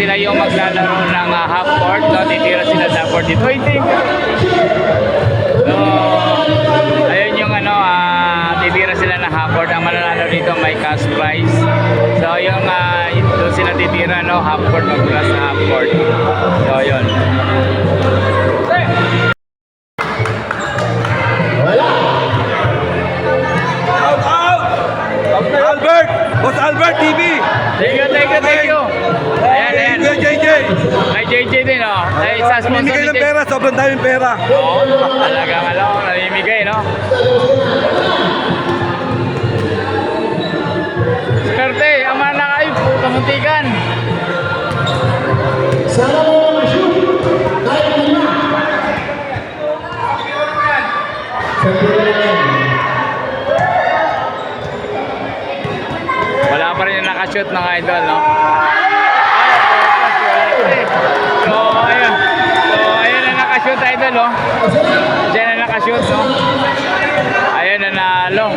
sila yung maglalaro ng half court. No? Titira sila sa court dito. So, ayun yung ano, titira sila ng half court. Ang mananalo dito may cash prize. So, yung doon sila titira, no? Half court, magmula sa half court. So, yun. Albert! Boss Albert TV! Thank you. Ayan. Kay JJ din, no? Ay, sa sponsor Namimigay ng pera, sobrang daming pera. Oo, talagang namimigay, no? Swerte, ang mga nakaib, kamuntikan. Sana mo ma-shoot. Kahit na. Wala pa rin yung nakashoot ng idol, no? So, ayun na nakashoot, idol, no? Diyan na nakashoot, no? Ayun, nanalo.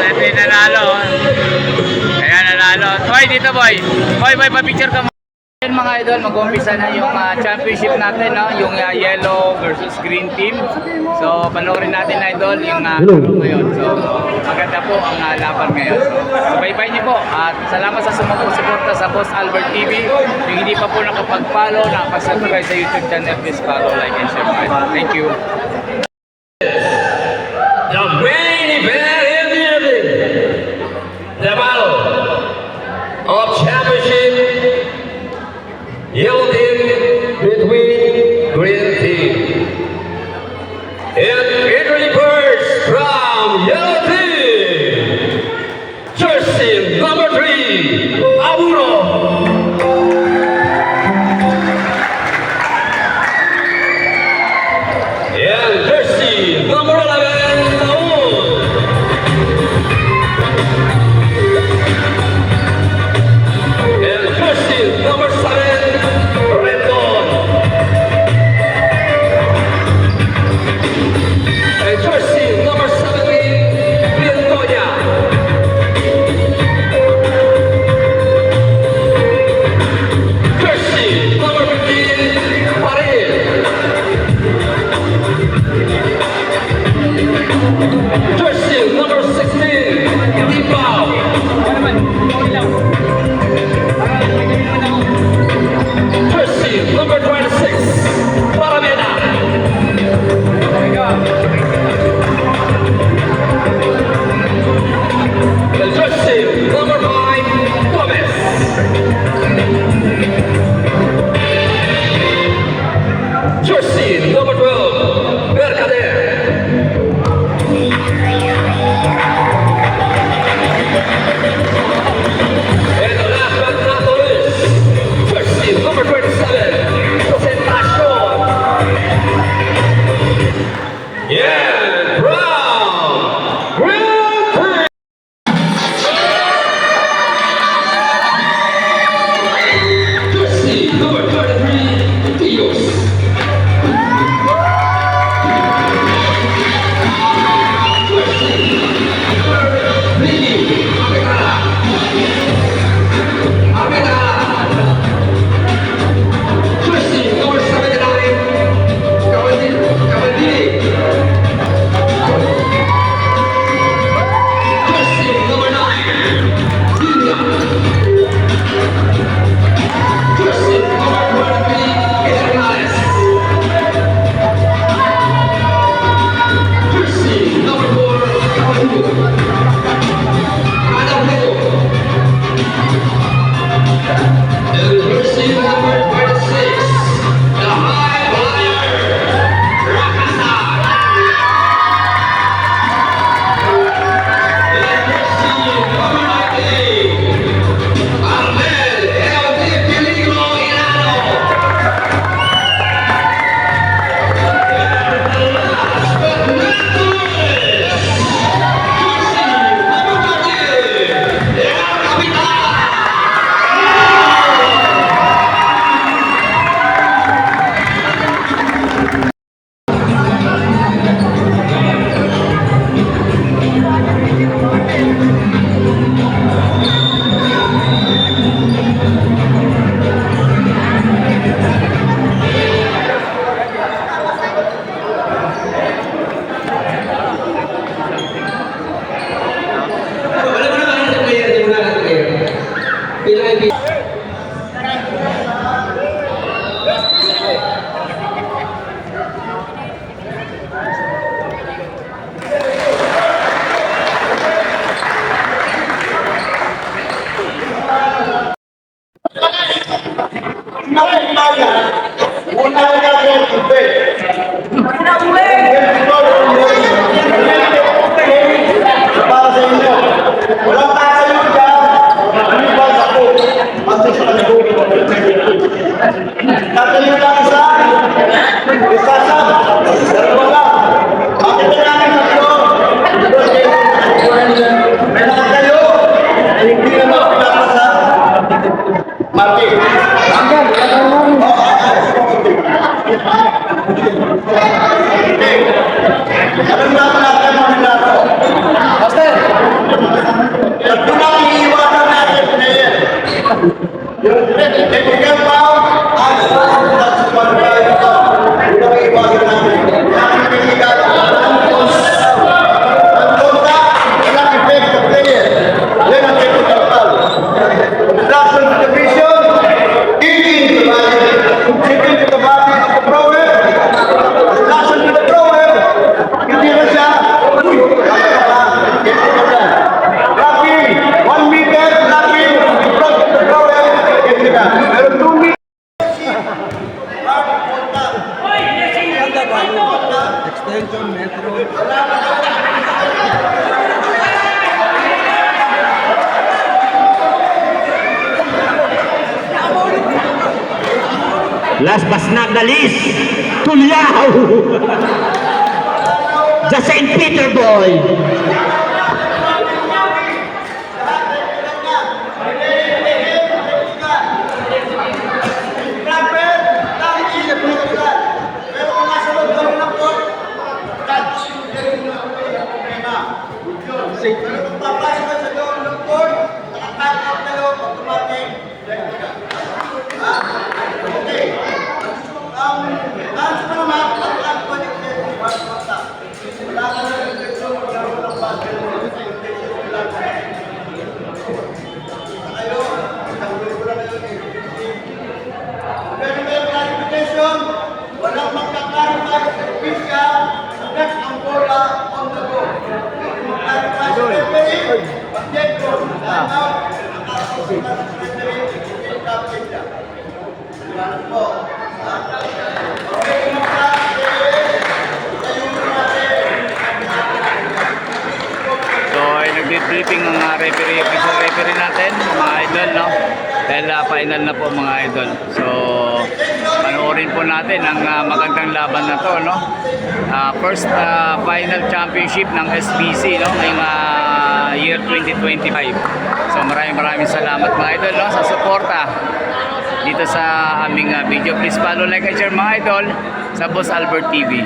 Ito yung nanalo. Ayan, nanalo. Boy, dito, boy. Boy, pa-picture ka mo. Ayan mga idol, mag-umpisa na yung championship natin, no? Yung yellow versus green team. So, panoorin natin, idol, yung ngayon. So, maganda po ang laban ngayon. So, bye-bye niyo po. At salamat sa sumusuporta sa Boss Albert TV. Yung hindi pa po nakapag-follow, nakapag-subscribe sa YouTube channel, please follow, like, and share. Thank you. The main event in the evening, the battle of championship, yellow team between green team. And entering first from yellow team, jersey number 3, Aburo. And jersey number 11, Saul. And jersey number 7, Rendon. And jersey number 17, Pintoya. Jersey number 15, Paris. Jersey number 16, Dipao. Jersey number 26, Paramena. The jersey number 5, Gomez. Jersey number 12, Mercader. And the last but not the least, jersey number 27, Presentacion. Yeah, Brown, Green Team. Jersey number 33, Dios. Jersey number 79, Cavaldini. Jersey number 9, Dinia. Jersey number 23, Hernandez. Jersey number 4, Cavaldini. Adam Pedro. And jersey number 26, the high flyer, Rakasa. And jersey number 19, Nakikimaya, una na natin ibig. Para sa inyo. Walang tayo dyan. Ano ba sa po? Pati sa kanto. Tatayo lang isa. Isa sa. Dalawa lang. Bakit na namin tatlo? May nakatayo. Hindi naman pinapasa. Mati. Anong naman natin mga nito? Master! Tatlo na ang iiwanan natin, player. Yung technical foul, ang that's one guy. Yun ang iiwanan natin. Ang technical, ang contact, walang effect sa player. Yan ang technical foul. Obstruction to the vision, kicking to the body, kicking to the body of the thrower, obstruction to the thrower, hindi na siya. Blocking, 1 meter, blocking, in front of the thrower, hindi na. Pero 2 meters. Extension, metro. Last but not the least, Tulyao! The St. Peter boy! Pero kung nasa loob ka ng court, touch, yan yung problema. Pero kung papasok ka sa loob ng court, nakapack up na loob, automatic, ha? Okay. Ang sa mga ang connected, basta. Wala ka na rin dito, wala ka ng bagay. Kayo, isang grupo lang yun eh. Very well clarification, walang magkakaroon sa pisya hanggang ang bola on the go. Magkakaroon sa referee, pag-check ko, line out, nakakaroon sa referee, yung captain niya. Yan po. Okay, kumaka, tayo natin. So ay nagbi-briefing ang official referee natin, mga idol, no? Dahil final na po mga idol. So panoorin po natin ang magandang laban na to, no? First final championship ng SBC, no? Ngayong year 2025. So maraming salamat mga idol, no? Sa suporta dito sa aming video. Please follow, like, and share mga idol sa Boss Albert TV.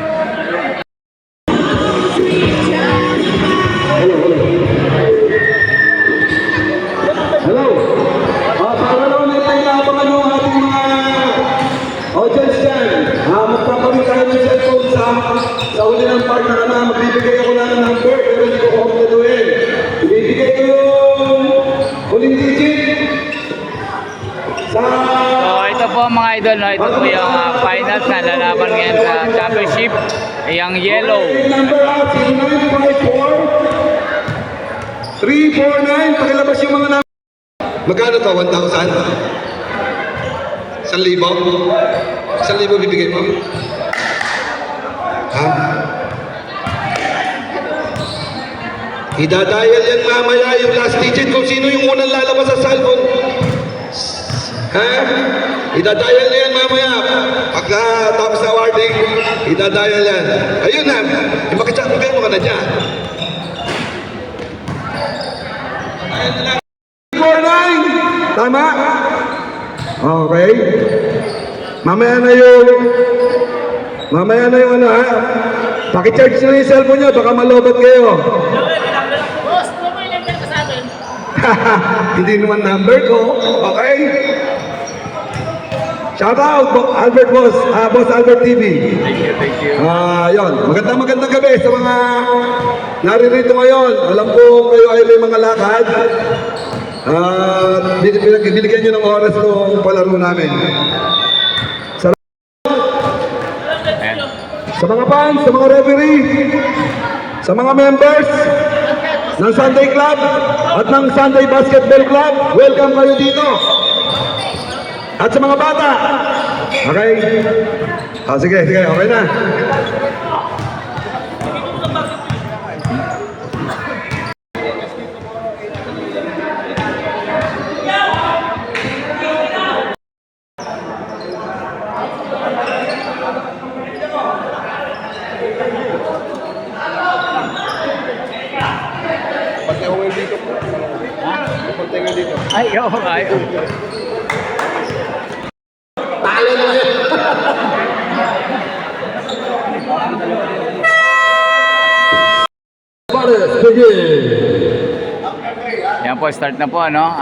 Hello. Para naman ito yung naabangan yung ating mga audience dyan. Magpapalit tayo ng cellphone sa uli ng partner na magbibigay ako na ng number pero hindi ko kumpletuhin. Ibibigay ko yung huling digit sa... So ito po mga idol, no? Ito po yung finals na lalaban ngayon sa championship. Yung yellow. Number out, 0954 349. Pakilabas yung mga number. Magkano to? 1,000? 1,000? 1,000 bibigay mo? Ha? Idadial yan mamaya yung last digit kung sino yung unang lalabas sa cellphone. Ha? Idadial na yan mamaya. Pagka tapos na awarding, idadial yan. Ayun na. Makitsakbigay mo ka na dyan. 49! Tama? Okay. Mamaya na yung ano ha. Pakicharge na yung cellphone nyo, baka malobot kayo. Boss, ano mo yung number ko sa atin? Hindi naman number ko. Okay? Shout out, Albert Boss, Boss Albert TV. Thank you. Yun. Magandang gabi sa mga naririto ngayon. Alam ko kayo ay may mga lakad. Binigyan nyo ng oras ng palaro namin. Ayan. Sa mga fans, sa mga referee, sa mga members ng Sunday Club at ng Sunday Basketball Club, welcome kayo dito. At sa mga bata. Okay? Sige, okay na. Ay, ay. Yan po, start na po, ano?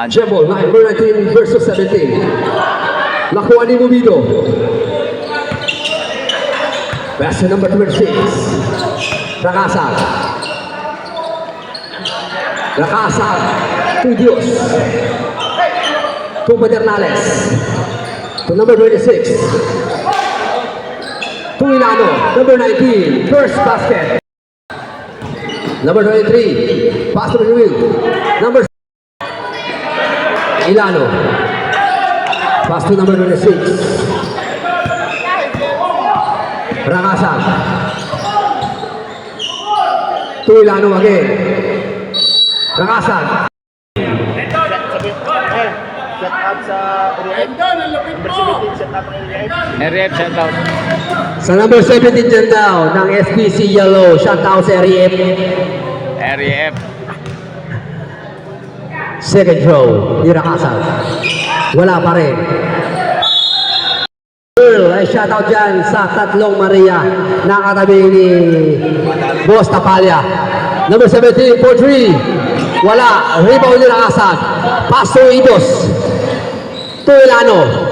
Jebol, number 19 versus 17. Nakuha ni Mubido. Best number 26. Rakasag. Rakasag. To Dios. To Pedernales. To number 26. To Ilano. Number 19. First basket. Number 23. Pass to the wheel. Number Ilano. Pass to number 26. Rakasag. To Ilano again. Rakasag. Rep, shout out. Sa number 17 dyan daw ng SPC Yellow. Shout out sa REF. REF. Second throw. Di Rakasag. Wala pa rin. Girl, ay shout out dyan sa Tatlong Maria. Nakatabi ni Boss Tapalya. Number 17 for 3. Wala. Rebound ni Rakasag. Pass to Idos. To Ilano.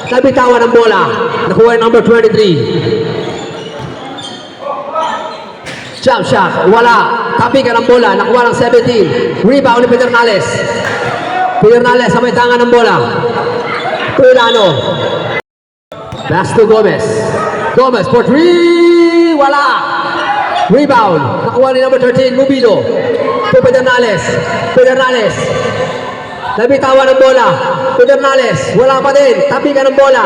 Nabitawan ng bola. Nakuha yung number 23. Jump shot. Wala. Tapi ka ng bola. Nakuha ng 17. Rebound ni Pedernales. Pedernales sa may tangan ng bola. To Ilano. Pass to Gomez. Gomez for 3. Wala. Rebound. Nakuha ni number 13. Mubido. To Pedernales. Pedernales. Nabitawan ng bola. Pedernales. Wala pa din. Tapi ka ng bola.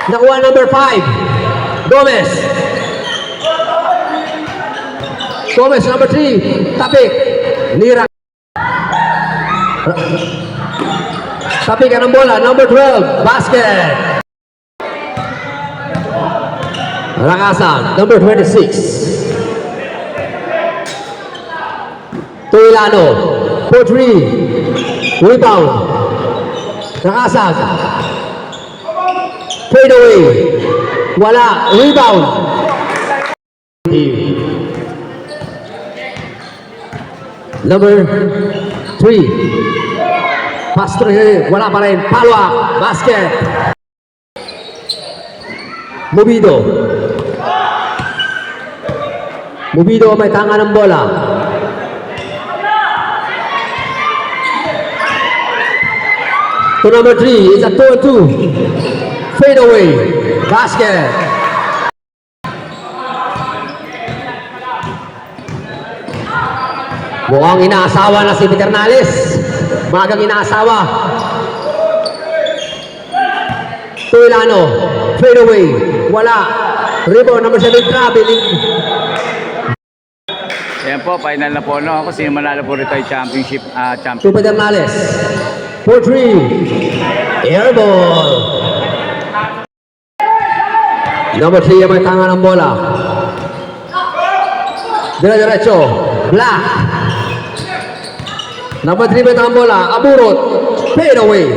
Nakuha number 5. Gomez. Gomez number 3. Tapik. Nira. Tapi ka ng bola. Number 12. Basket. Rakasag. Number 26. To Ilano. For 3. Rebound. Rakasag. Fade away. Wala. Rebound. Number 3. Pass to him. Wala pa rin. Follow up. Basket. Mubido. Mubido may tanga ng bola. To number 3, it's a 2-2. Fade away. Basket. Mukhang inaasawa na si Pedernales. Magang inaasawa. To Ilano. Fade away. Wala. Rebound number 7. Traveling. Yan po, final na po, no? Kung sino manalo po rito ay championship, To Pedernales. For 3. Air ball. Number 3 yung may tanga ng bola. Dire-diretso. Black. Number 3 may tanga ng bola. Aburot. Fade away.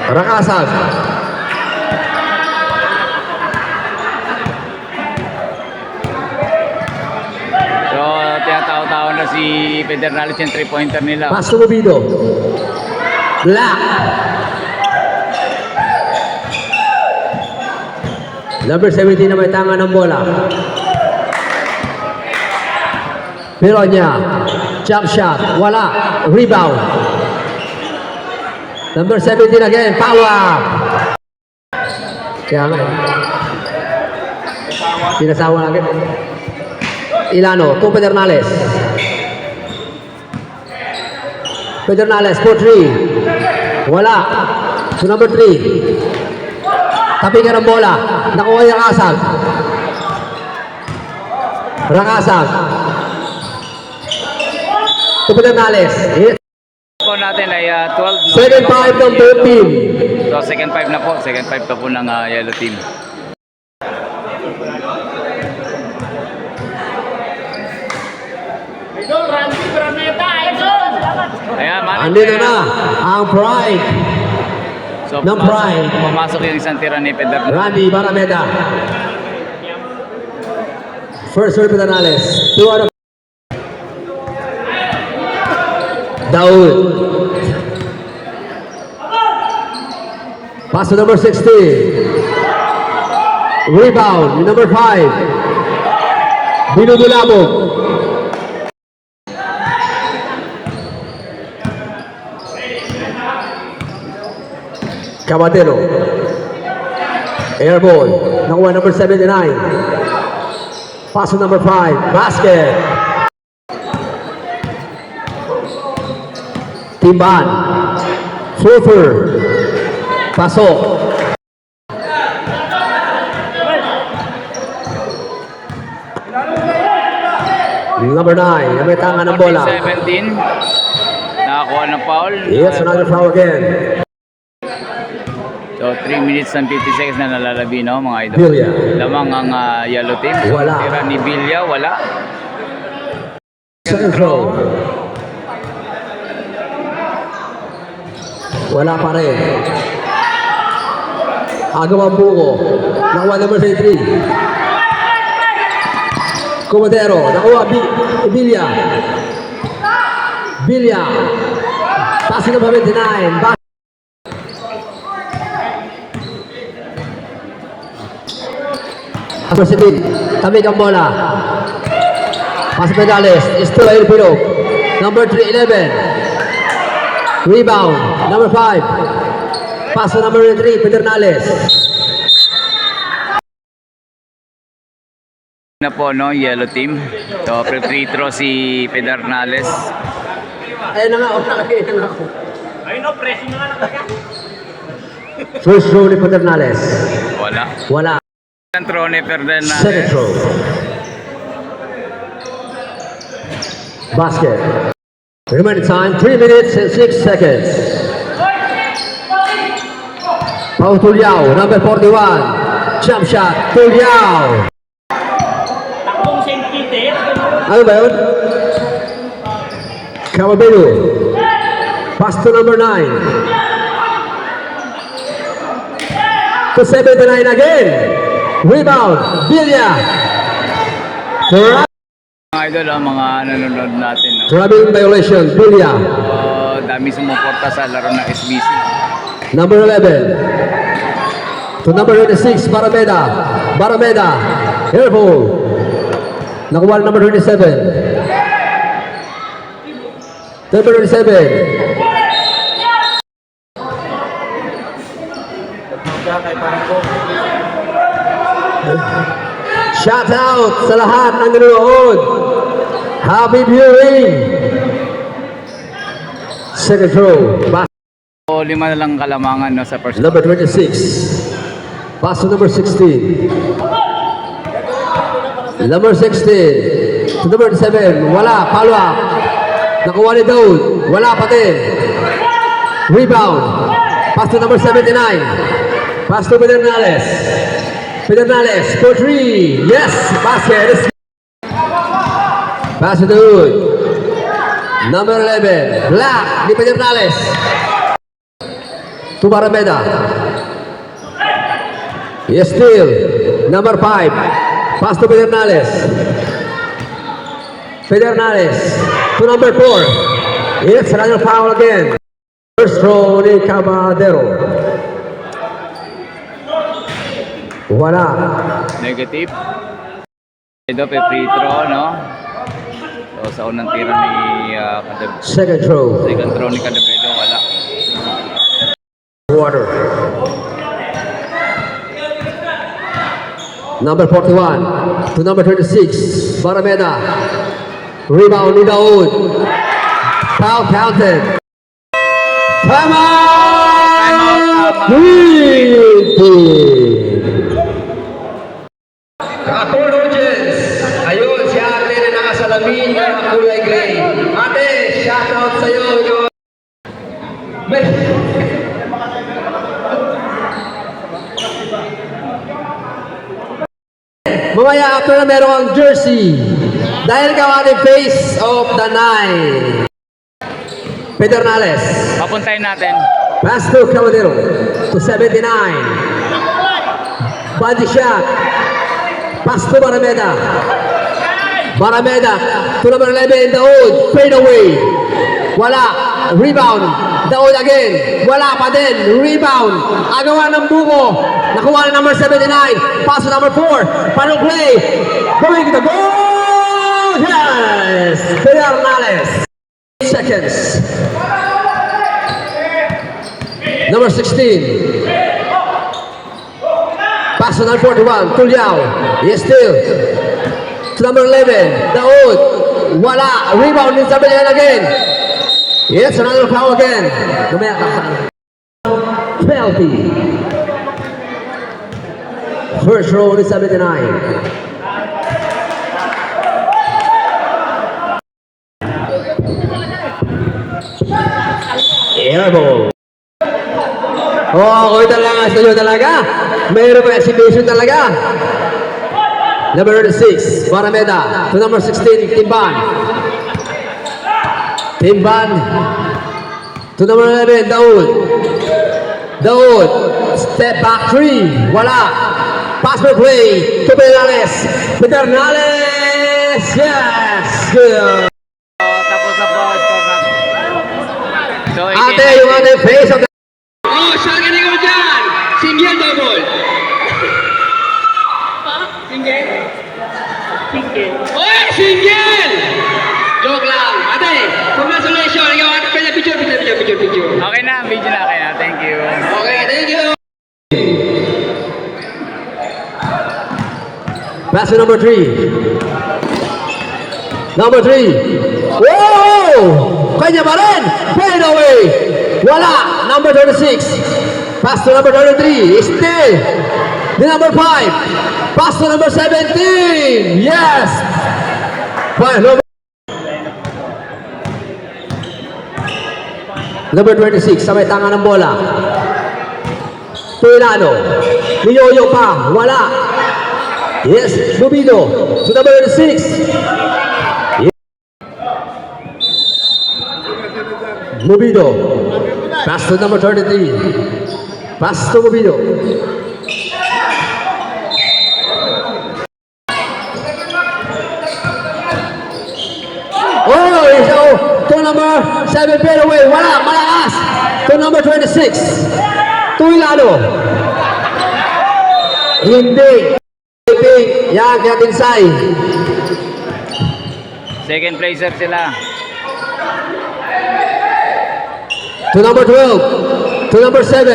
Rakasag. So, tinatao-tao na si Pedernales yung 3-pointer nila. Pass to Mubido. Black. Number 17 na may tanga ng bola. Pero niya. Jump shot. Wala. Rebound. Number 17 again. Power. Kaya nga. Pinasawa lagi. Ilano. To Pedernales. Pedernales for 3. Wala. To number 3. Tapi ka ng bola. Nakuha yung Rakasag. Rakasag. To Pedernales. Hit. Po natin ay 12. Second 5 ng blue team. So second 5 na po. Second 5 pa po ng yellow team. Idol, Randy, Graneta, idol! Salamat! Ayan, Andito na ang pride. So ng pride. pumasok yung isang tira ni Pedernales. Randy Barameda. First for Pedernales. 2 out of Daud. Pass to number 16. Rebound, number 5. Binubulabog. Cabadero. Airball. Nakuha number 79. Pass to number 5. Basket. Timban. Surfer. Pasok. Number 9. May tanga ng bola. 17. Nakakuha ng foul. Yes, another foul again. So 3 minutes and 50 seconds na nalalabi, no, mga idol. Bilya. Lamang ang yellow team. Wala. Tira ni Villa, wala. Second throw. Wala pa rin. Agaw ang buko. Nakuha number 3. Comadero. Nakuha Bilya. Bilya. Passing number 29. Number 7. Tabi ang bola. Pas Pedernales. Still air Pilog. Number 3, 11. Rebound. Number 5. Pass to number 3, Pedernales. Na po, no, yellow team. So free throw si Pedernales. Ayun na nga, okay na nga ako. Ayun o, pressing na nga nakaga. First throw ni Pedernales. Wala. Wala. Second throw ni Second Pedernales. throw. Basket. Remaining time, 3 minutes and 6 seconds. Pau Tuliao, number 41. Jump shot, Tuliao. Takbong St. Peter. Ano ba yun? Cababelo. Pass to number 9. To 79 again. Rebound. Bilya. Mga idol, mga nanonood natin, no. Traveling violation. Bilya. Dami sumuporta sa laro ng SBC. Number 11. To number 26. Barameda. Barameda. Careful. Nakuha number 27. Number 27. Shout out sa lahat ng nanonood. Happy viewing. Second throw. So 5 na lang kalamangan, no, sa first. Number 26. Pass to number 16. Number 16. To number 7. Wala. Follow up. Nakuha ni Daud. Wala pa din. Rebound. Pass to number 79. Pass to Pedernales. Pedernales for 3. Yes. Basket. Pass to Daud. Number 11. Black ni Pedernales. To Barameda. Yes, still. Number 5. Pass to Pedernales. Pedernales. To number 4. Yes, another foul again. First throw ni Cabadero. Wala. Negative. Ito pa free throw, no. So sa unang tira ni Second throw. second throw ni Cadavedo, wala. Water. Number 41 to number 36. Barameda. Rebound ni Daud. Foul counted. Time out! Time out. Green team. Katul Rogers. Ayun, si ate na nakasalamin na kulay gray. Ate, shout out sa'yo. Mamaya after na meron ang jersey. Dahil ka ating face of the night. Pedernales. Papuntahin natin. Pass to Caballero to 79. Body shot. Pass to Barameda. Barameda to number 11, Daoud. Fade away. Wala. Rebound. Daoud again. Wala pa din. Rebound. Agawa ng buko. Nakuha na number 79. Pass to number 4. Final play. Going to the goal. Yes. Pedernales. Seconds. Number 16. Pass to number 41. Tuliao. Yes, still. To number 11. Daoud. Wala. Rebound din sa Belian again. Yes, another foul again. Penalty. First row is 79. Airball. Oh, okay talaga sa iyo talaga. Mayroon pa exhibition talaga. Number 36, Barameda. To number 16, Timban. Timban. To number 11, Daoud. Daoud. Step back 3. Wala. Pass for play to Pedernales. Pedernales. Yes. Good. Tapos na po. Score natin. So, Ate, yung ating face of the... Oh, siya galing ko dyan. Single double. Oy, single! Joke lang. Ate, congratulations. Ikaw ate, picture. Okay na, video na kaya. Thank you. Okay, thank you. Pass to number 3. Number 3. Whoa! Kanya pa rin. Fade away. Wala. Number 36. Pass to number 33. Still. The number 5. Pass to number 17. Yes. Number 26. Sa may tanga ng bola. Tuilano. Niyoyo pa. Wala. Yes. Bubido. To number 36. Mobido. Pass to number 33. Pass to Mobido. Oh, to number 7, fade away. Wala, malakas. To number 26. Tuilano. Hindi. Yan, kaya Tinsay. Second placer sila. To number 12. To number 7.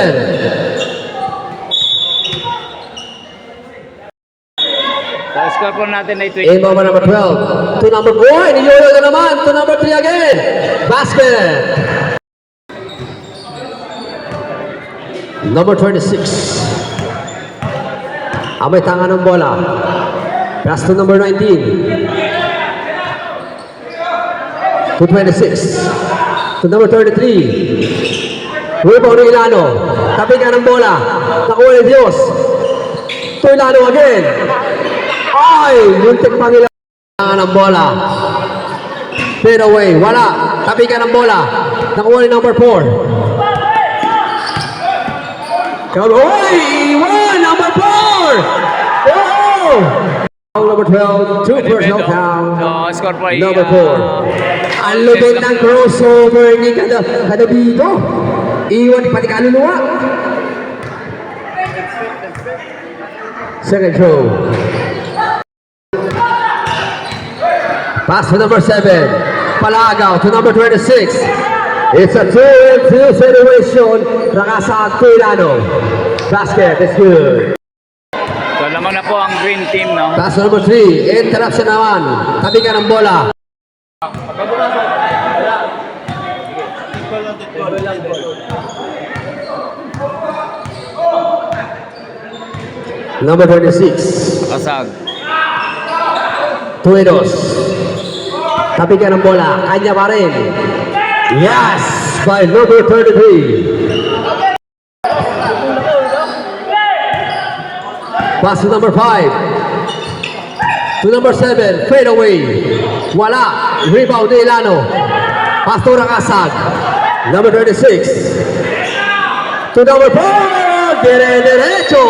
So, score po natin ay In moment number 12. To number 4. Niyolo na naman. To number 3 again. Basket. Number 26. Amay tanga ng bola. Pass to number 19. To 26. To number 33. Rebound ni Ilano. Tabi ka ng bola. Nakuha ni Dios. To Ilano again. Ay! Muntik pa nila ng bola. Fade away. Wala. Tabi ka ng bola. Nakuha ni number 4. Oy! Iwan! Number 4! Oh! Number 12. Two personal foul. So, score po ay Number 4. Ang lupit ng crossover ni Kadabito. Iwan pati kaluluwa. Second throw. Pass to number 7. Palagaw to number 26. It's a 2-2 situation. Rakasa Tuilano. Basket is good. So, lamang na po ang green team, no? Pass to number 3. Interruption naman. Tabi ka ng bola. Number 26. Kasag. Tuedos. Tapi ka ng bola. Kanya pa rin. Yes! By number 33. Pass to number 5. To number 7. Fade away. Wala. Rebound ni Ilano. Pass to Rakasag. Number 36. To number 4. Dire-diretso.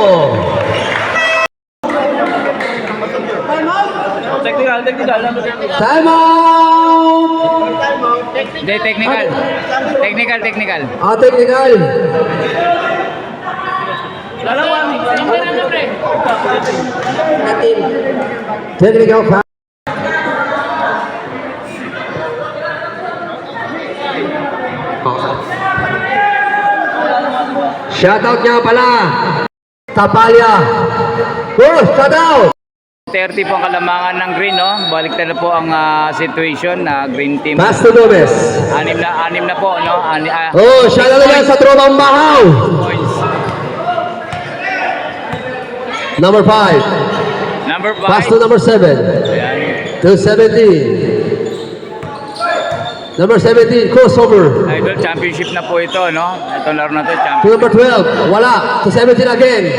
Time out! Hindi, technical. Technical. Technical. Technical foul. Shoutout niya pala. Tapalya. Oh, shoutout! 30 po ang kalamangan ng green, no? Balik na po ang situation na green team. Pass to Gomez. Anim na po, no? Oh, shoutout na sa tropang Bahaw. Points. Number 5. Number 5. Pass to number 7. Ayan. To 17. Number 17, crossover. Idol, championship na po ito, no? Ito laro na to, To championship. number 12, wala. To 17 again.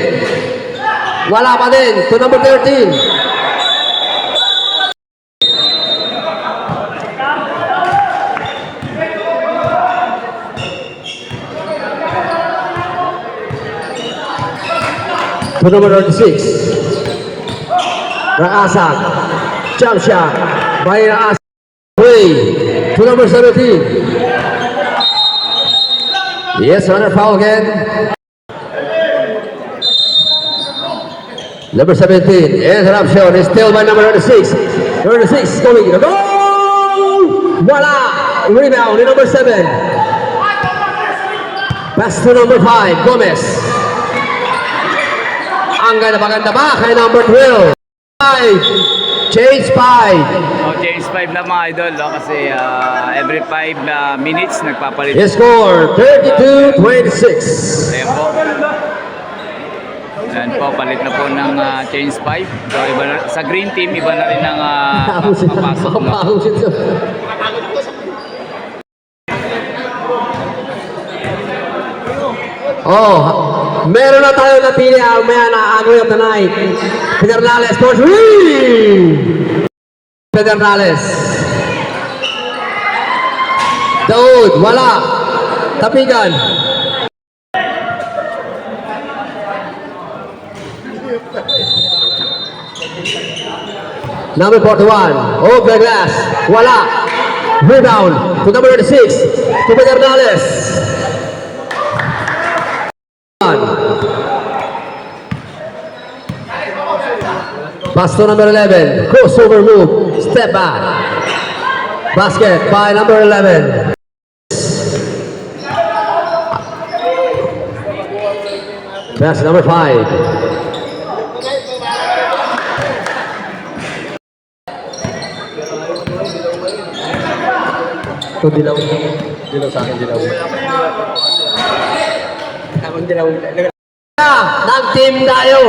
Wala pa din. To number 13. To number 36. Rakasag. Jump shot. By Rakasag. Way. To number 17. Yes, another foul again. Number 17, interruption is still by number 36. 36 going to go! Voila! Rebound in number 7. Pass to number 5, Gomez. Ang ganda ba kay number 12? 5. Change 5. Oh, change 5 na mga idol, no? Kasi every 5 minutes nagpapalit. His score, 32-26. Ayan po. Ayan po, palit na po ng change 5. So, iba na, sa green team, iba na rin ang papasok, no? Papahusin to. Oh, meron na tayo napili ang maya na Agri of the Night. Pedernales, Coach Wee! Pedernales. Daud, wala. Tapigan. Number 41, oh, the glass, wala. Rebound to number 36, to Pedernales. Pass to number 11, crossover move, step back. Basket by number 11. Pass number 5. Ito dilaw. Dilaw sa akin, dilaw. Tamang dilaw. Nag-team tayo.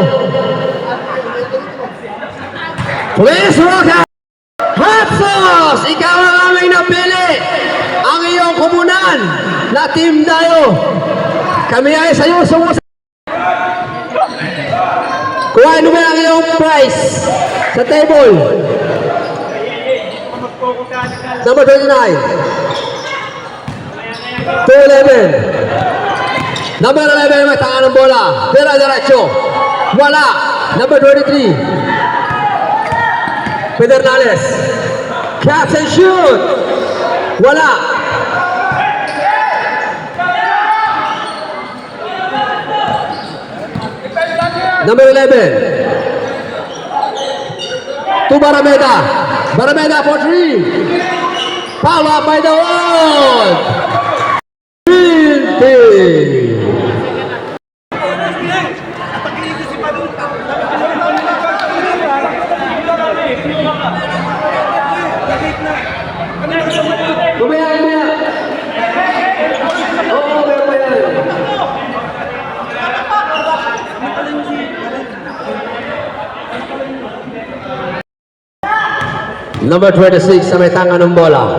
Please welcome Hot Sauce! Ikaw ang aming napili. Ang iyong kumunan na team tayo. Kami ay sa iyo sumusunod. Kuhain mo ang iyong prize sa table. Number 29. 211. Number 11 may tangan ng bola. Diretso. Wala. Number 23. Pedernales. Catch and shoot. Wala. Number 11. To Barameda. Barameda for 3. Foul up by the wall. Green team. Kumaya. Oo, meron pa yan. Number 26 sa may tangan ng bola.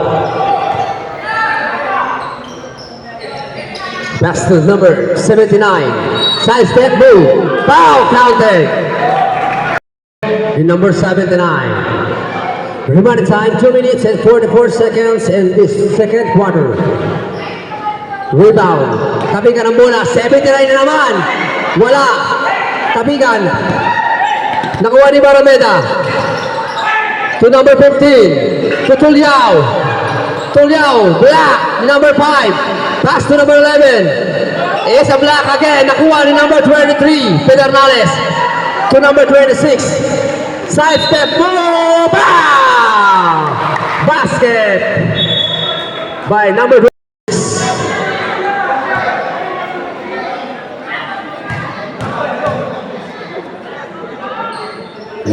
Pass to number 79. Side step move. Foul counted. In number 79. Remaining time 2 minutes and 44 seconds in this second quarter. Rebound. Tabigan ng bola. 79 na naman. Wala. Tabigan. Nakuha ni Barameda. To number 15. To Tulyao. Tulyao. Black. Number 5. Pass to number 11. Is a black again. Nakuha ni number 23. Pedernales. To number 26. Side step. Boom! Bam! Basket. By number 26.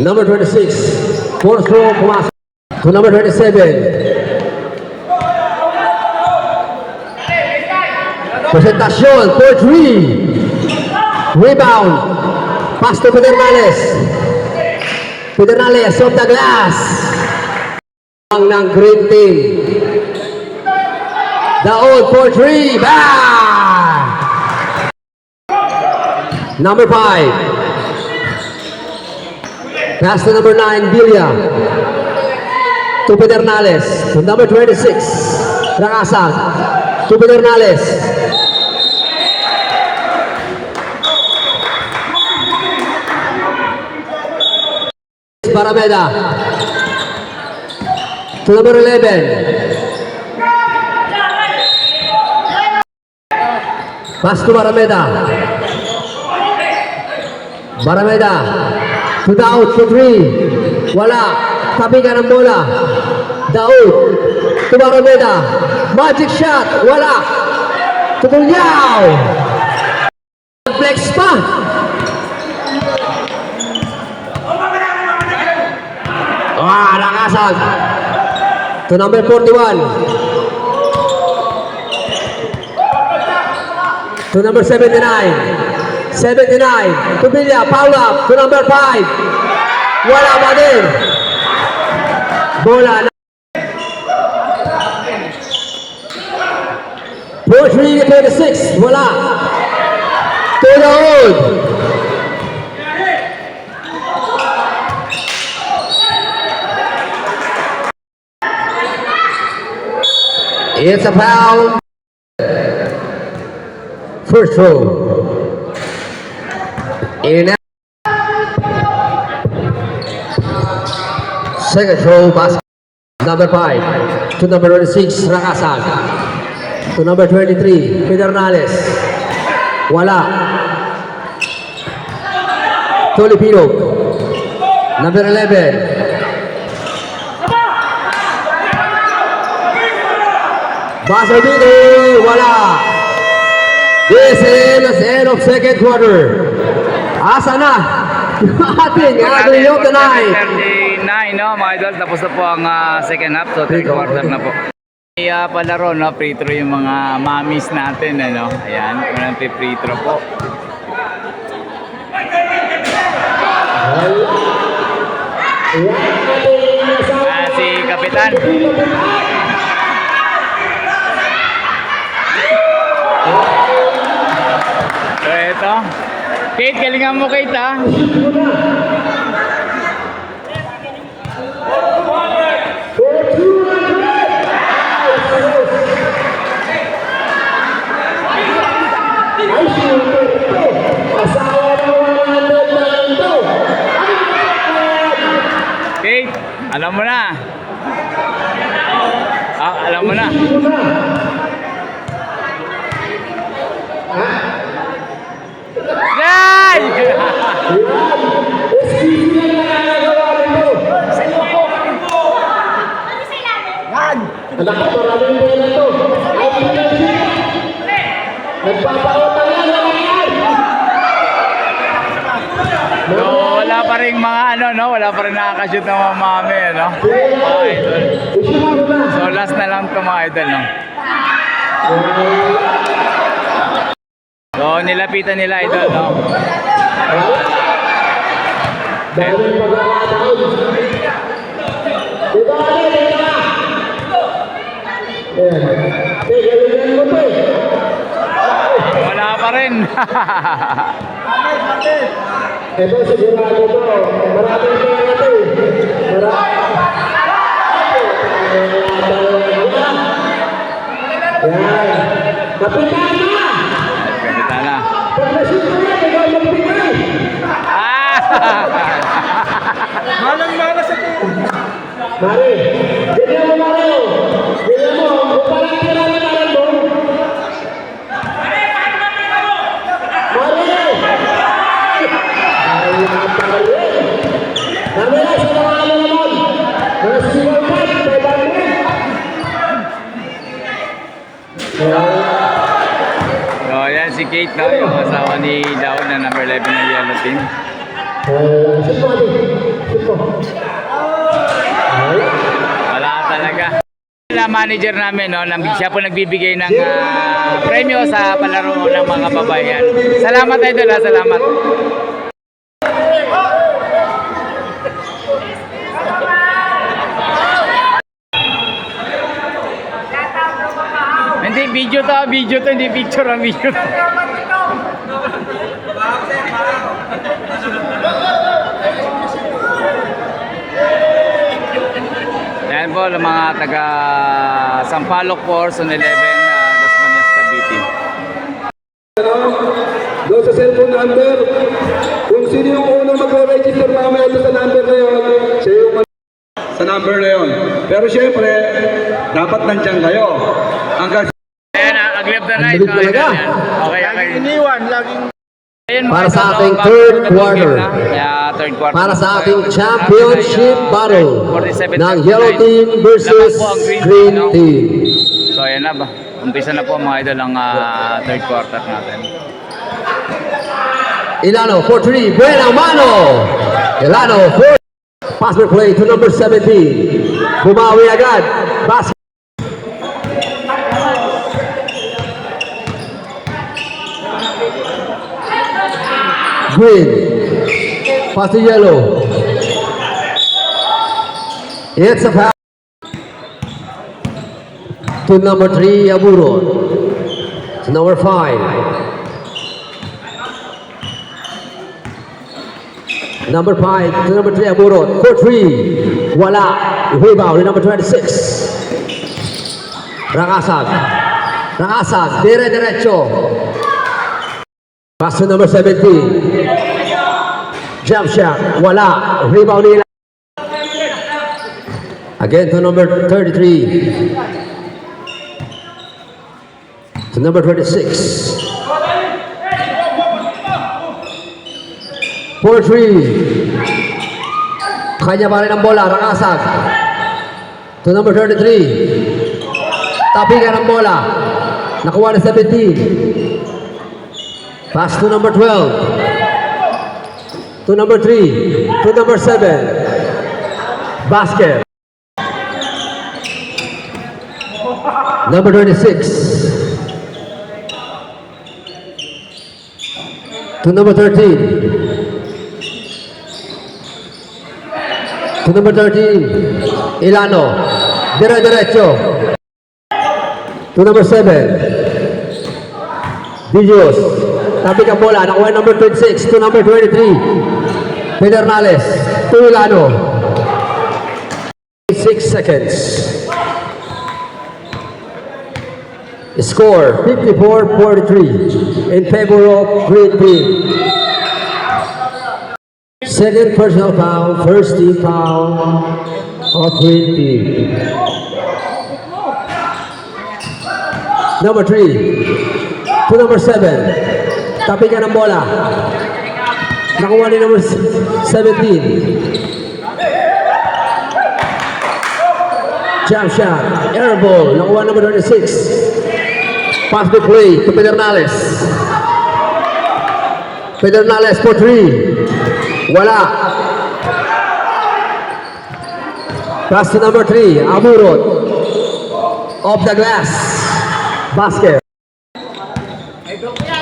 Number 26. Fourth row. Pumasok. To number 27. Presentasyon for 3. Rebound. Pass to Pedernales. Pedernales off the glass. Ang ng green team. Daon for 3. Bang! Number 5. Pass to number 9, Villa. To Pedernales. To number 26. Rangasag. To Pedernales. Barameda. To number 11. Pass to Barameda. Barameda. To Daud for 3. Wala. Tabigan ng bola. Daud. To Barameda. Magic shot. Wala. To Tulyao. Flex pa. Nakasag. To number 41. To number 79. 79. To Villa. Foul up. To number 5. Wala pa din. Bola na. 4-3-26. Wala. To Daud. It's a foul. First row. In second row, basket. Number 5 to number 26, Rangasag. To number 23, Pedernales. Wala. Tolipino. Number 11. Buzzer beater, wala. This is the end of second quarter. Asa na? Ating of the night. 39, no, mga idol. Tapos na po ang second half. So, third quarter na po. Kaya palaro, no, free throw yung mga mamis natin, ano. Ayan, unang free throw po. Si Kapitan. So, ito. Kate, galingan mo, Kate, ha? Kate, alam mo na. Alam mo na. Yay! So, wala pa rin mga ano, no? Wala pa rin nakakashoot ng mga mami, no? Mga idol. So, last na lang ito, mga idol, no? So, nilapitan nila, idol, no? Dito ka rin, dito ka. Galing mo to eh. Wala pa rin. Ito sigurado to. Maraming pera to eh. Yan. Kapitan na! Kapita na. Pag nasito na, ikaw magbigay. Ah! Mari, ganyan mo Mari. Ganyan mo, kung parang tira na naran mo. Mari! Ay, nakapari. Mari, sa mga ano naman. Mga single cut, 500. So, yan si Kate, no? Yung asawa ni Daud na number 11 ng Yellow Team. Sit mo, Ate. Sit mo. Wala talaga. Na manager namin, no? Siya po nagbibigay ng premyo sa palaro ng mga babayan. Salamat idol, ha? Salamat. Hindi, video to, hindi picture ang video to. Yan po, ang mga taga Sampaloc po, Zone 11, Las Mañas, Cavite. Doon sa cellphone number, kung sino yung unang magre-register mamaya doon sa number na yun, siya yung sa number na yun. Pero syempre, dapat nandyan kayo. Hanggang Ayan, aglib na night. Ang bilis talaga. Okay, okay. Ayan, Para mga sa idol, ating bago third natumigil quarter. na. Kaya third quarter. Para sa ating Tayo. championship battle 47, ng Yellow Team versus Laban po ang Green no? Team. So ayan na ba. Umpisa na po mga idol ang third quarter natin. Ilano for 3, buena mano. Ilano for pass per play to number 17. Bumawi agad. Basket. Green. Pass to yellow. It's a foul. To number 3, Aburo. To number 5. Number 5 to number 3, Aburo. For 3. Wala. Rebound to number 26. Rakasag. Rakasag. Dire-diretso. Pass to number 17. Jump shot. Wala. Rebound nila. Again to number 33. To number 26. 4-3. Kanya pa rin ang bola. Rakasag. To number 33. Tapigan ang bola. Nakuha na 17. Pass to number 12. To number 3. To number 7. Basket. Number 26. To number 13. To number 13. Ilano. Dire-diretso. To number 7. Villos. Tabi ka bola. Nakuha number 26. To number 23. Pedernales. To Ilano. 6 seconds. Score 54-43 in favor of Green Team. Second personal foul, first team foul of Green Team. Number 3 to number 7. Tapikan ng bola. Nakuha ni number 17. Jump shot, air ball. Nakuha number 26. Pass the play to Pedernales. Pedernales for 3. Wala. Pass to number 3. Amurot. Off the glass. Basket.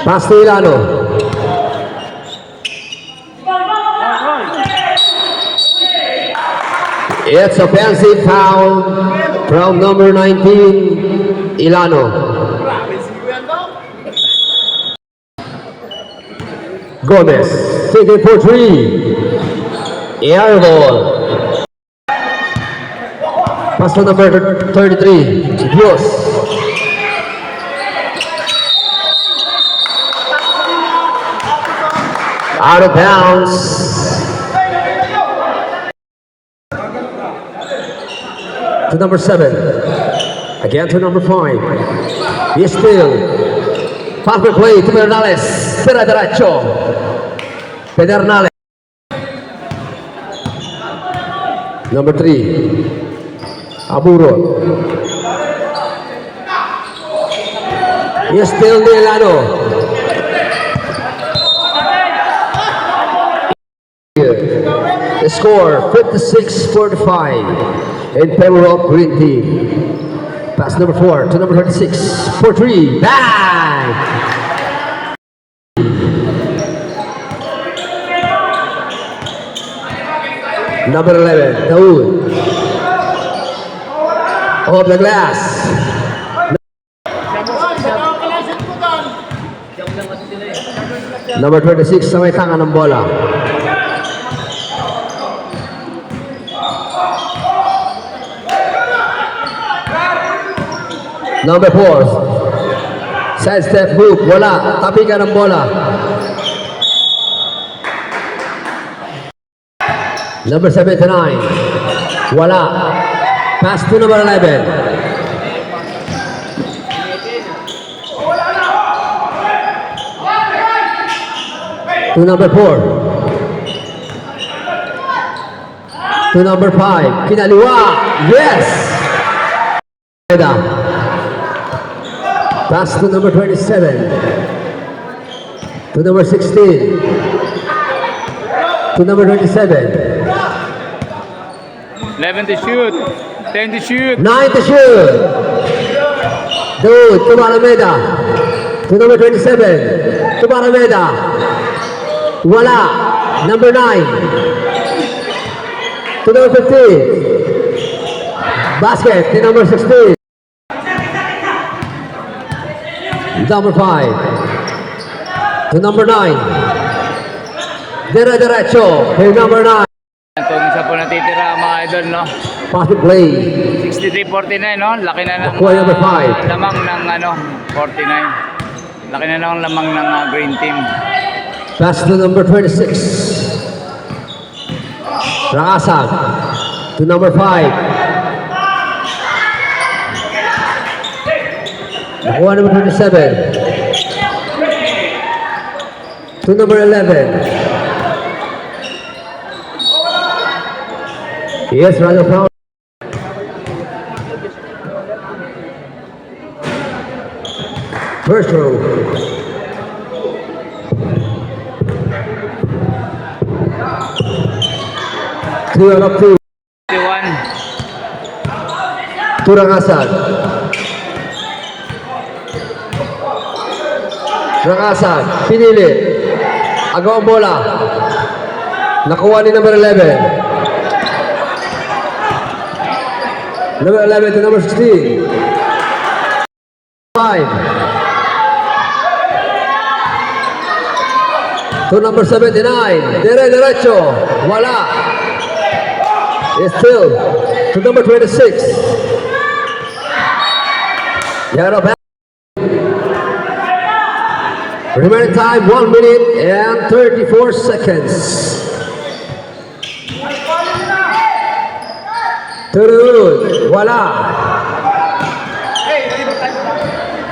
Pass to Ilano. It's offensive foul from number 19, Ilano. Gomez, taking for three. Air ball. Pass to number 33, Dios. Out of bounds. To number 7. Again to number 5. He is still. Pass per play to Pedernales. Tira derecho. Pedernales. Number 3. Aburo. He is still Nilano. The score 56-45 in favor of Green Team. Pass number 4 to number 36 for 3. Bang! Number 11, Daoud. Off the glass. Number 26 sa may tangan ng bola. Number 4. Side step move. Wala. Tapi ka ng bola. Number 79. Wala. Pass to number 11. To number 4. To number 5. Kinaliwa. Yes! Pass to number 27. To number 16. To number 27. 11 to shoot. 10 to shoot. 9 to shoot. Dude, to Barameda. To number 27. To Barameda. Wala. Number 9. To number 15. Basket. To number 16. Number 5. To number 9. Derecho. To number 9. Ito isa po natitira mga idol, no? Pass the play. 63-49, no? Laki na ng Kuha number 5. lamang ng 49. Laki na ng lamang ng Green Team. Pass to number 26. Rakasag. To number 5. Nakuha number 27. To number 11. Yes, rather foul. First row. Two out of 2. 51. To Rakasag. Rakasag, pinili. Agaw ang bola. Nakuha ni number 11. Number 11 to number 16. 5. To number 79. Derecho. Wala. It's still to number 26. Yaro back. Remaining time 1 minute and 34 seconds. Turun, wala.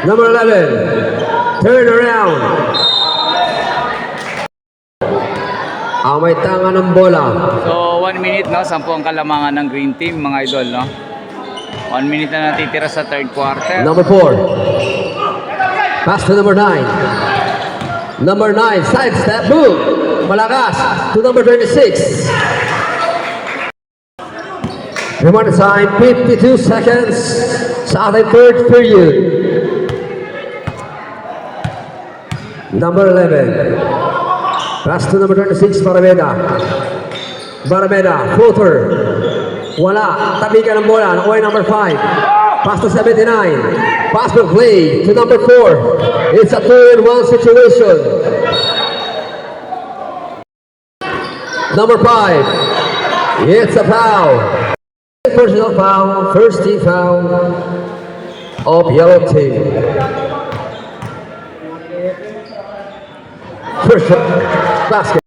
Number 11, turn around. May tanga ng bola. So 1 minute, no? 10 ang kalamangan ng Green Team, mga idol, no? 1 minute na natitira sa third quarter. Number 4. Pass to number 9. Number 9, side step move. Malakas to number 26. Remaining time 52 seconds sa ating third period. Number 11. Pass to number 26, Barameda. Barameda, floater. Wala. Tabi ka ng bola. Nakuha yung number 5. Pass to 79. Pass for play to number 4. It's a 2-in-1 situation. Number 5. It's a foul. Personal foul. First team foul of yellow team. First basket.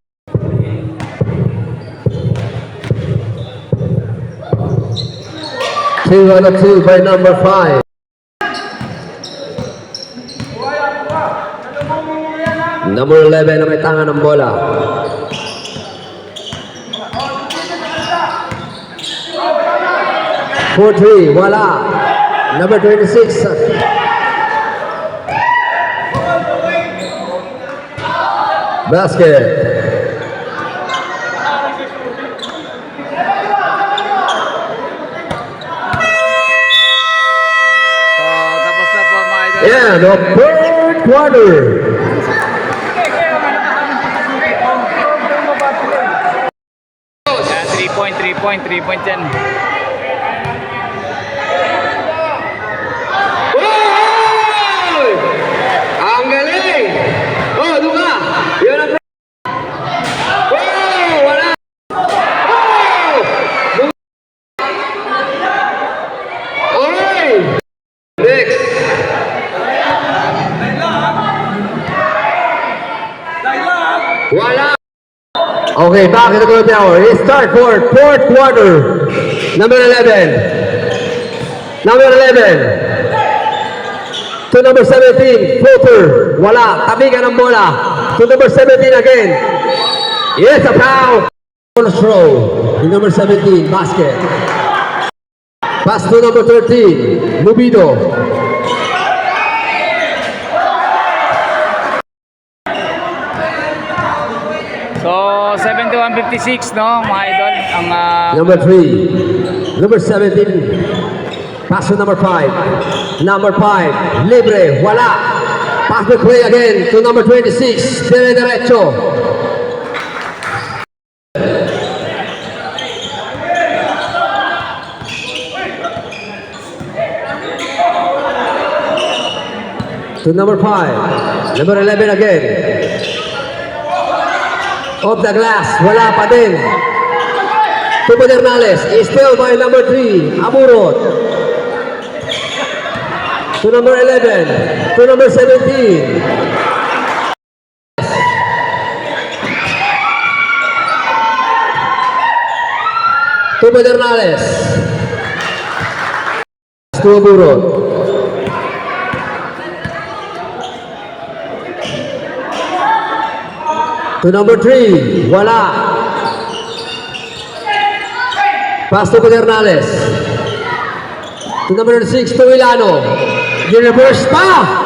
Two on the 2 by number 5. Number 11 na may tangan ng bola. For 3, wala. Number 26. Basket. So, tapos na po mga idol. Yeah, the third quarter. Ayan, 3 point yan. Oy! Ang galing! Oh, doon ka! Yun ang... Oh! Wala! Oh! Okay! Next! Wala! Okay, back in the goal tower. It's start for fourth quarter. Number 11. Number 11. To number 17, floater. Wala. Tabi ka ng bola. To number 17 again. Yes, a foul. Throw. To number 17, basket. Pass to number 13, Mubido. So, 71-56, no, mga idol. Ang Number 3, number 17. Pass to number 5. Number 5, libre. Wala. Pass to play again to number 26, dire-derecho. To number 5, number 11 again. Off the glass, wala pa din. To Pedernales, still by number 3, Amurot. To number 11, to number 17. To Pedernales. To Amurot. To number 3, wala. Pass to Pedernales. To number 6, to Ilano. Reverse pa!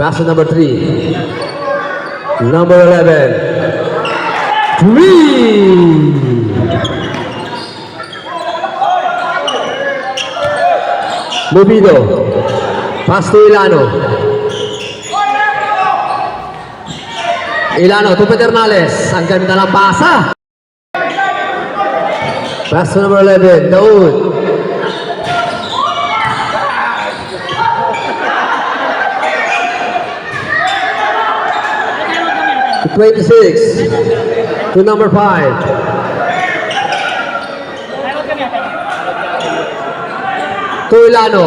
Pass to number 3. Number 11. 3! Mubido. Pass to Ilano. Ilano to Pedernales. Ang ganda ng pasa. Pass to number 11. Daud. To 26. To number 5. To Ilano.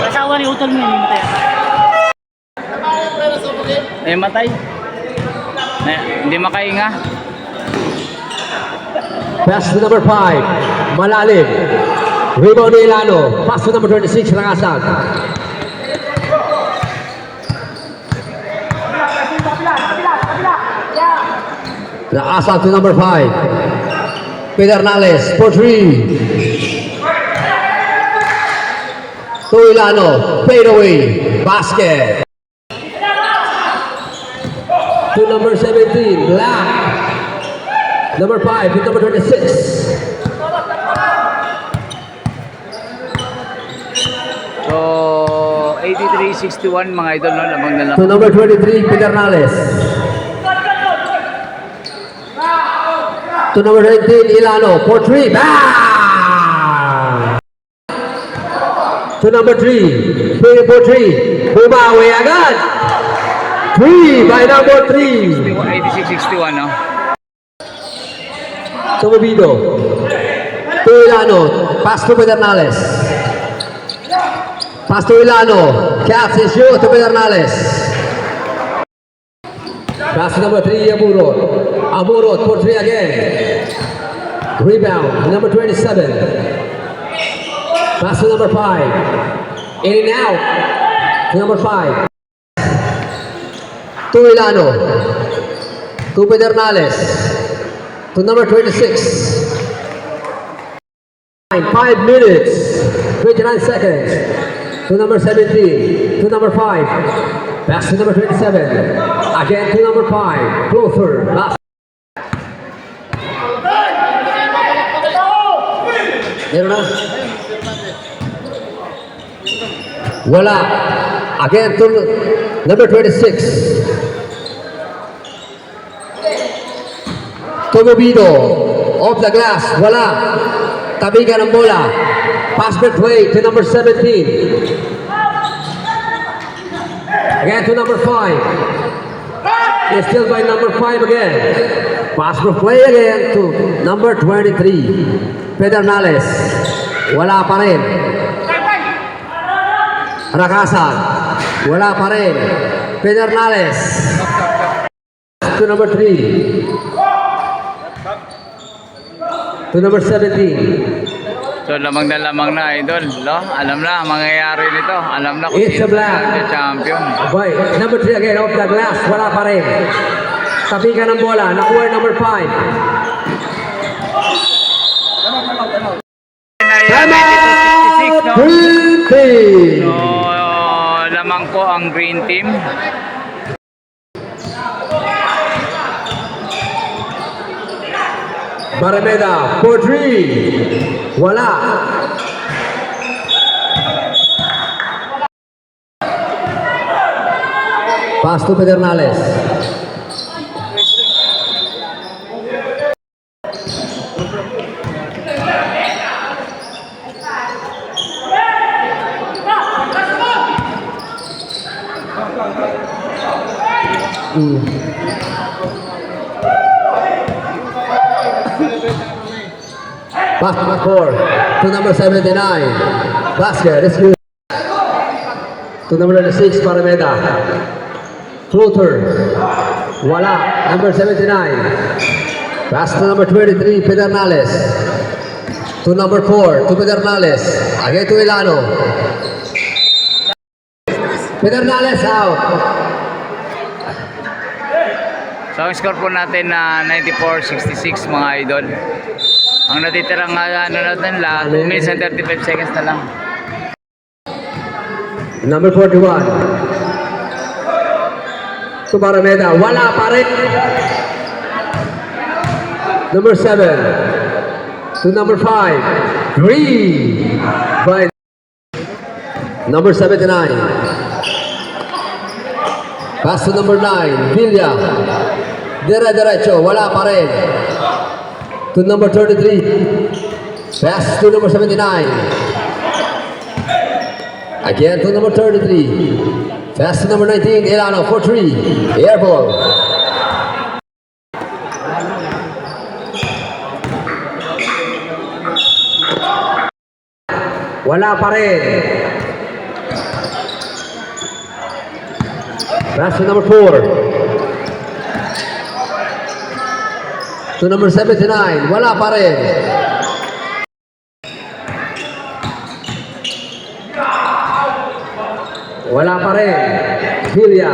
Asawa ni Utol mo yun, matay. matay. Hindi makahinga. Pass to number 5. Malalim. Rebound ni Ilano. Pass to number 26. Langasag. Langasag to number 5. Pedernales for 3. To Ilano. Fade away. Basket. To number 17. Black. Number 5 with number 26. So, 83-61 mga idol, no? Lamang na To lamang. number 23, Pedernales. To number 19, Ilano. For 3. Bang! To number 3, for 3. Bumawi agad. 3 by number 3. 86-61, no? Tumabido. To Ilano. Pass to Pedernales. Pass to Ilano. Caps is shoot to Pedernales. Pass to number 3, Amurot. Amurot for 3 again. Rebound, number 27. Pass to number 5. In and out. To number 5. To Ilano. To Pedernales. To number 26. 5 minutes. 29 seconds. To number 17. To number 5. Pass to number 27. Again to number 5. Closer. Last. Meron na. Wala. Again to number 26. Tumobido. Off the glass. Wala. Tabi ka ng bola. Pass midway to number 17. Again to number 5. It's still by number 5 again. Pass for play again to number 23. Pedernales. Wala pa rin. Rakasan. Wala pa rin. Pedernales. To number 3. To number 17. So, lamang na idol, no? Alam na ang mangyayari nito. Alam na kung It's a sino black. ang champion. Boy, number 3 again, off the glass. Wala pa rin. Tabi ka ng bola. Nakuha number 5. Time out! 92-66, no? Green team! So, lamang po ang green team. Barameda, for 3. Wala. Pass to Pedernales. Pass to number 4. To number 79. Basket, it's good. To number 96, Barameda. Floater. Wala. Number 79. Pass to number 23, Pedernales. To number 4, to Pedernales. Again to Ilano. Pedernales out. So, ang score po natin na 94-66 mga idol. Ang natitirang ano natin lang, 2 minutes and 35 seconds na lang. Number 41. To Barameda. Wala pa rin. Number 7. To number 5. 3. By number 79. Pass to number 9. Villa. Diretso. Wala pa rin. To number 33. Pass to number 79. Again to number 33. Pass to number 19. Ilano for 3. Air ball. Wala pa rin. Pass to number 4. To number 79. Wala pa rin. Wala pa rin. Villa.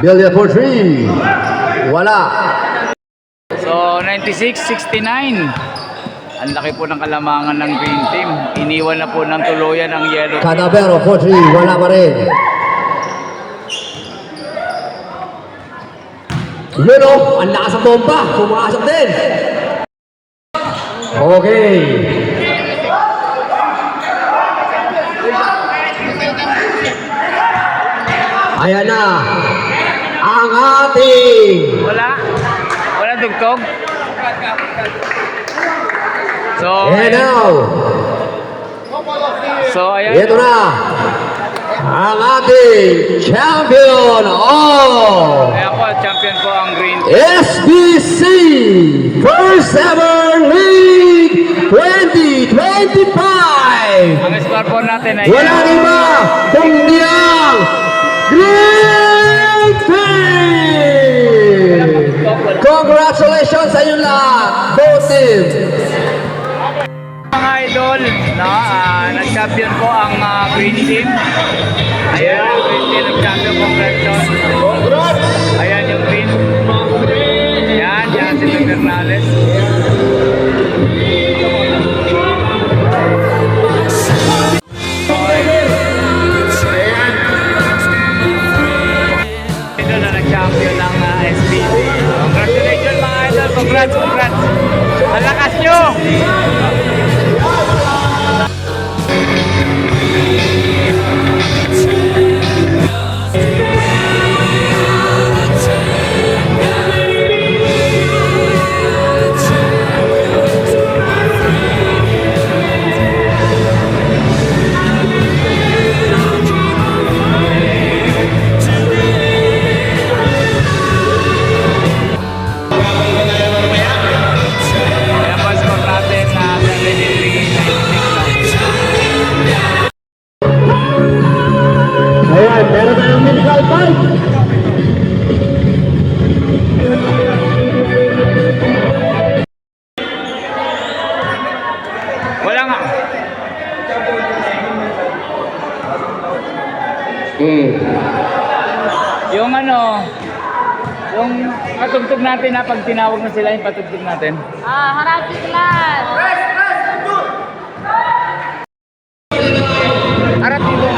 Villa for 3. Wala. So, 96-69. Ang laki po ng kalamangan ng green team. Iniwan na po ng tuluyan ang yellow team. Cadavero for 3. Wala pa rin. Yun o, ang lakas ng bomba. Pumasok din. Okay. Ayan na. Ang ating Wala. Wala tugtog. So, and now, ayan. ito na. Ang ating champion of Ayan po, champion po ang Green. SBC First Ever League 2025. Ang score po natin ay Walang iba kundi ang Green Team! Congratulations sa inyo lahat, both teams! mga idol, no, nag-champion po ang Green Team. Ayan ang Green Team, nag-champion. Congratulations. Ayan yung Green. Yan si Bernales. Idol na nag-champion ng SBC. Congratulations mga idol, congrats. Ang lakas nyo! Ayan po, score natin na 73-96. Ayan, meron tayong medical fight. Wala nga. Yung yung patugtog natin na pag tinawag na sila yung patugtog natin. Harapi class! Harap dito.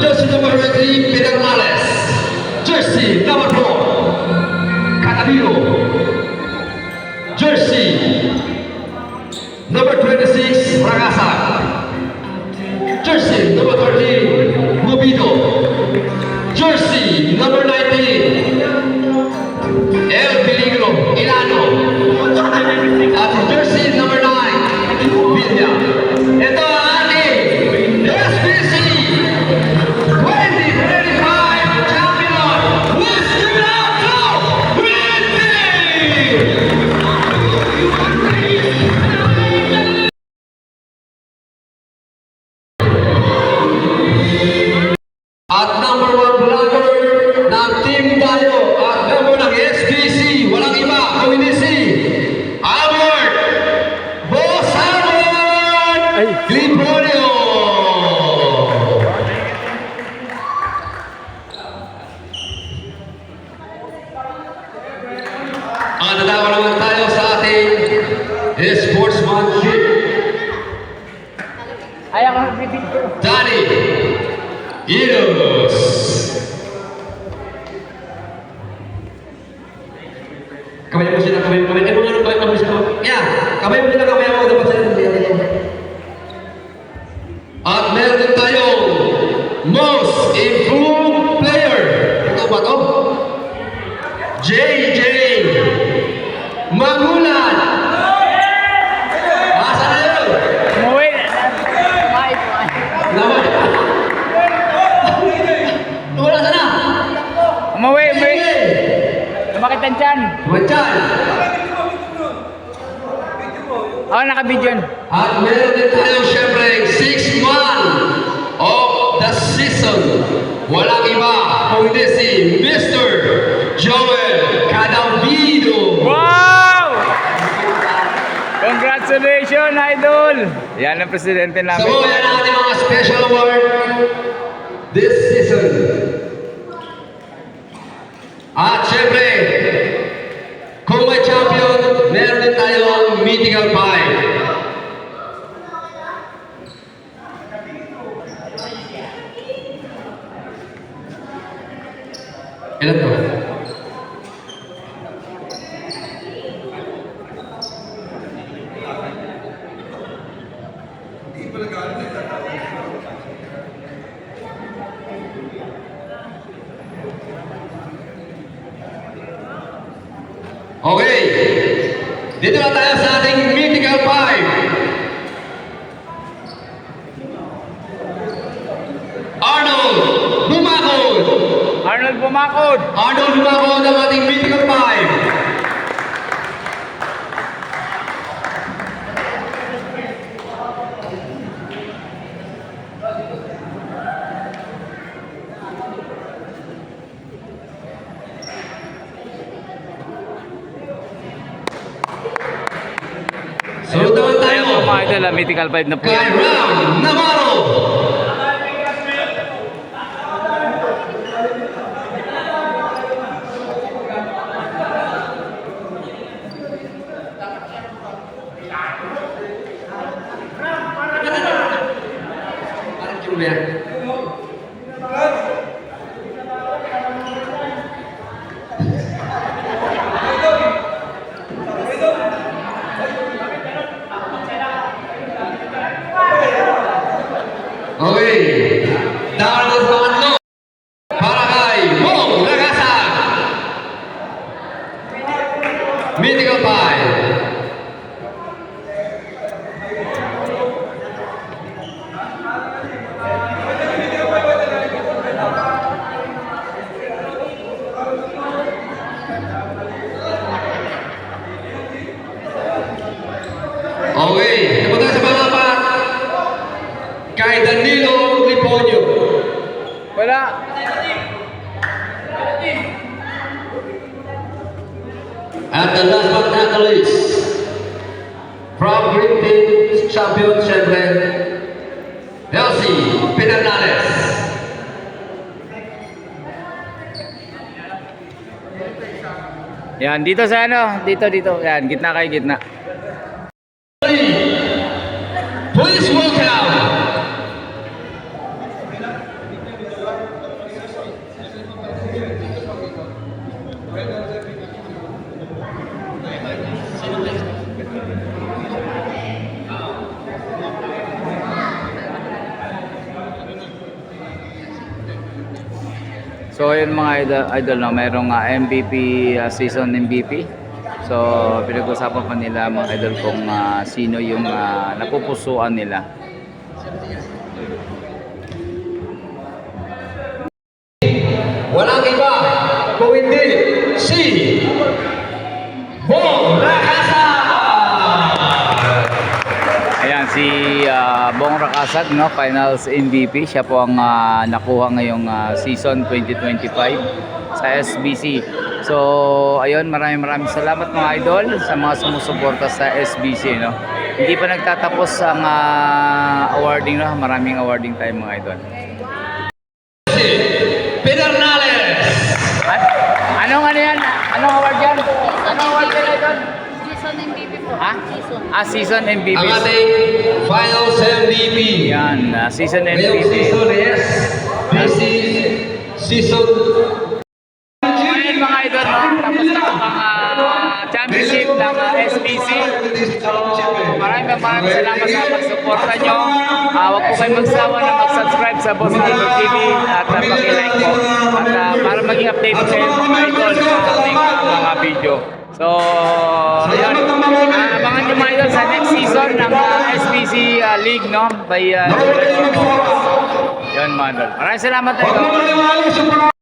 Jersey number 18, Pedernales. Jersey number 4, Catamiro. Jersey number 26, Ragasa. Jersey number 13, Mobido. Jersey number 19, El Peligro, Ilano. At jersey number 9, Villa. Ito ang ating SBC 2025 champion. Let's give it up to Green Team! At number 1 vlogger ng Team Tayo at member ng SBC, walang iba, kundi si Albert Boss Albert Liborio. Ang natawa naman tayo sa ating sportsmanship. Ayaw ko nag-video. Danny Iros. Kamay mo sila, kamay mo. Eh, mga ano ba? Kamay sila. Yeah, kamay mo sila, kamay mo. Dapat sila. At meron din tayong most improved player. Ito ba to? JJ Magulan. Asa na yun? Umuwi. Naman. Wala sana. Umuwi. Lumakit ang tiyan. Machan. Oo, naka-video yun. At meron din tayo siyempre 6-1 of the season. Walang iba kundi si Mr. Joel Cadavido. Wow! Congrats Congratulations, idol! Yan ang presidente So, namin. yan ang ating mga special award this season. At syempre, kung may champion, meron din tayong mythical pie. Ilan to? Okay. Dito na tayo sa ating mythical five. Arnold Bumakod. Arnold Bumakod! Arnold Bumakod ang ating mythical five. Sunod naman tayo Ayan po mga idol, mythical 5 na po kay yan. Ram Navarro. Parang Julia. Okay. Dahil ang pangatlo para kay Bong Lagasa. Mythical Pie. Okay. Napunta sa pang-apat kay Danilo Liponyo. Wala! At the last but not the least, from Green Team Champion syempre, Elsie Pedernales. Yan, dito sa ano? Dito. Yan, gitna kayo, gitna. Please welcome So yun mga idol no, merong MVP season MVP. So pinag-usapan pa nila mga idol kung sino yung napupusuan nila. walang iba kung hindi si Bong Lagasa. Ayan si Bong Rakasag no, Finals MVP. Siya po ang nakuha ngayong season 2025 sa SBC. So ayun, maraming salamat mga idol sa mga sumusuporta sa SBC no. Hindi pa nagtatapos ang awarding no, maraming awarding tayo mga idol. Pedernales. Anong ano yan? Anong award yan? Anong award yan idol? Season MVP po. Ha? Season. Season MVP. Ang ating Finals MVP. Yan, season Ngayong MVP. season is this is season. Ayun mga idol, no? Tapos na ang championship ng SBC. So, maraming salamat sa pagsuporta nyo. Huwag po kayo magsawa na mag-subscribe sa Boss Albert TV at paki-like po. At para maging updated kayo mga idol sa aming mga video. So, ayun. Abangan nyo mga idol sa next season ng SBC League, no? By Yun mga idol. Maraming salamat idol.